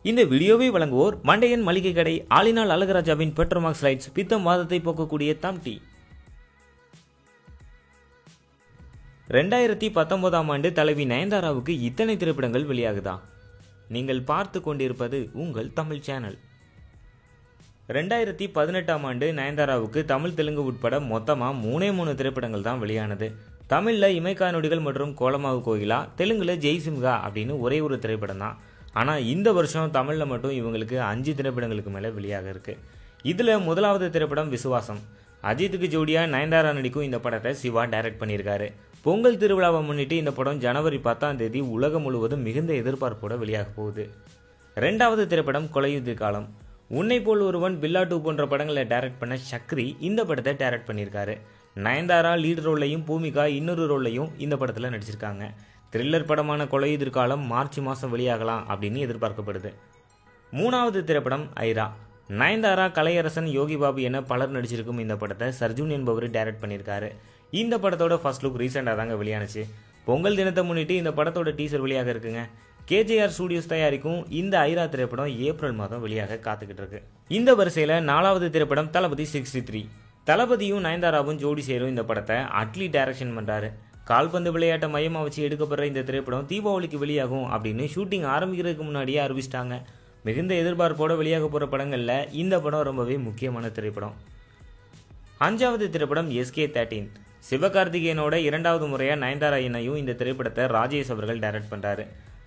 இந்த வீடியோவை வழங்குவோர் மண்டையன் மளிகை கடை, ஆலினால் அழகராஜாவின் பெட்ரோமாக்ஸ் லைட்ஸ், பித்தம் வாதத்தை போக்கக்கூடிய தம்டி. 2019ஆம் ஆண்டு தலைவி நயன்தாராவுக்கு இத்தனை திரைப்படங்கள் வெளியாகுதா? நீங்கள் பார்த்து கொண்டிருப்பது உங்கள் தமிழ் சேனல். 2018ஆம் ஆண்டு நயன்தாராவுக்கு தமிழ், தெலுங்கு உட்பட மொத்தமாக 3 திரைப்படங்கள் தான் வெளியானது. தமிழில் இமைக்கா நொடிகள் மற்றும் கோலமாவு கோகிலா, தெலுங்குல ஜெய்சிம்கா அப்படின்னு ஒரே ஒரு திரைப்படம் தான். ஆனால் இந்த வருஷம் தமிழில் மட்டும் இவங்களுக்கு 5 திரைப்படங்களுக்கு மேலே வெளியாக இருக்கு. இதில் முதலாவது திரைப்படம் விசுவாசம். அஜித்துக்கு ஜோடியாக நயன்தாரா நடிக்கும் இந்த படத்தை சிவா டைரக்ட் பண்ணியிருக்காரு. பொங்கல் திருவிழாவை முன்னிட்டு இந்த படம் ஜனவரி 10ஆம் தேதி உலகம் முழுவதும் மிகுந்த எதிர்பார்ப்போடு வெளியாக போகுது. 2வது திரைப்படம் கொலையுதிர் காலம். உன்னை போல் ஒருவன், பில்லா 2 போன்ற படங்களை டைரக்ட் பண்ண சக்ரி இந்த படத்தை டைரக்ட் பண்ணியிருக்காரு. நயன்தாரா லீட் ரோல்லையும் பூமிகா இன்னொரு ரோல்லையும் இந்த படத்தில் நடிச்சிருக்காங்க. த்ரில்லர் படமான கொலையுதிர் காலம் மார்ச் மாதம் வெளியாகலாம் அப்படின்னு எதிர்பார்க்கப்படுது. 3வது திரைப்படம் ஐரா. நயன்தாரா, கலையரசன், யோகி பாபு என பலர் நடிச்சிருக்கும் இந்த படத்தை சர்ஜுன் என்பவர் டைரக்ட் பண்ணியிருக்காரு. இந்த படத்தோட ஃபர்ஸ்ட் லுக் ரீசெண்டாக தாங்க வெளியானுச்சு. பொங்கல் தினத்தை முன்னிட்டு இந்த படத்தோட டீசர் வெளியாக இருக்குங்க. கேஜேஆர் ஸ்டூடியோஸ் தயாரிக்கும் இந்த ஐரா திரைப்படம் ஏப்ரல் மாதம் வெளியாக காத்துக்கிட்டு இருக்கு. இந்த வரிசையில் 4வது திரைப்படம் தளபதி 63. தளபதியும் நயன்தாராவும் ஜோடி சேரும் இந்த படத்தை அட்லி டைரக்ஷன் பண்ணுறாரு. கால்பந்து விளையாட்டை மையமாக வச்சு எடுக்கப்படுற இந்த திரைப்படம் தீபாவளிக்கு வெளியாகும் அப்படின்னு ஷூட்டிங் ஆரம்பிக்கிறதுக்கு முன்னாடியே அறிவிச்சிட்டாங்க. மிகுந்த எதிர்பார்ப்போட வெளியாக போகிற படங்களில் இந்த படம் ரொம்பவே முக்கியமான திரைப்படம். 5வது திரைப்படம் SK13. சிவகார்த்திகேயனோட 2வது முறையாக நயன்தாரா இணையும் இந்த திரைப்படத்தை ராஜேஷ் அவர்கள் டைரக்ட் பண்ணுறாரு.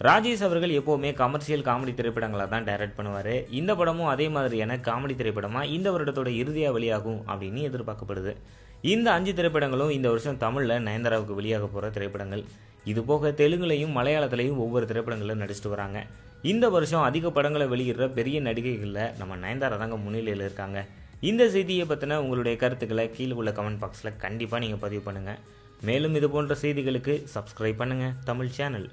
ராஜேஷ் அவர்கள் எப்போவுமே கமர்ஷியல் காமெடி திரைப்படங்களை தான் டைரக்ட் பண்ணுவார். இந்த படமும் அதே மாதிரியான காமெடி திரைப்படமாக இந்த வருடத்தோட இறுதியாக வெளியாகும் அப்படின்னு எதிர்பார்க்கப்படுது. இந்த 5 திரைப்படங்களும் இந்த வருஷம் தமிழில் நயன்தாராவுக்கு வெளியாக போகிற திரைப்படங்கள். இது போக தெலுங்குலையும் மலையாளத்திலையும் ஒவ்வொரு திரைப்படங்களும் நடிச்சிட்டு வராங்க. இந்த வருஷம் அதிக படங்களை வெளியிடுற பெரிய நடிகைகளில் நம்ம நயன்தாரா தாங்க முன்னிலையில் இருக்காங்க. இந்த செய்தியை பற்றின உங்களுடைய கருத்துக்களை கீழே உள்ள கமெண்ட் பாக்ஸில் கண்டிப்பாக நீங்கள் பதிவு பண்ணுங்கள். மேலும் இது போன்ற செய்திகளுக்கு சப்ஸ்கிரைப் பண்ணுங்கள் தமிழ் சேனல்.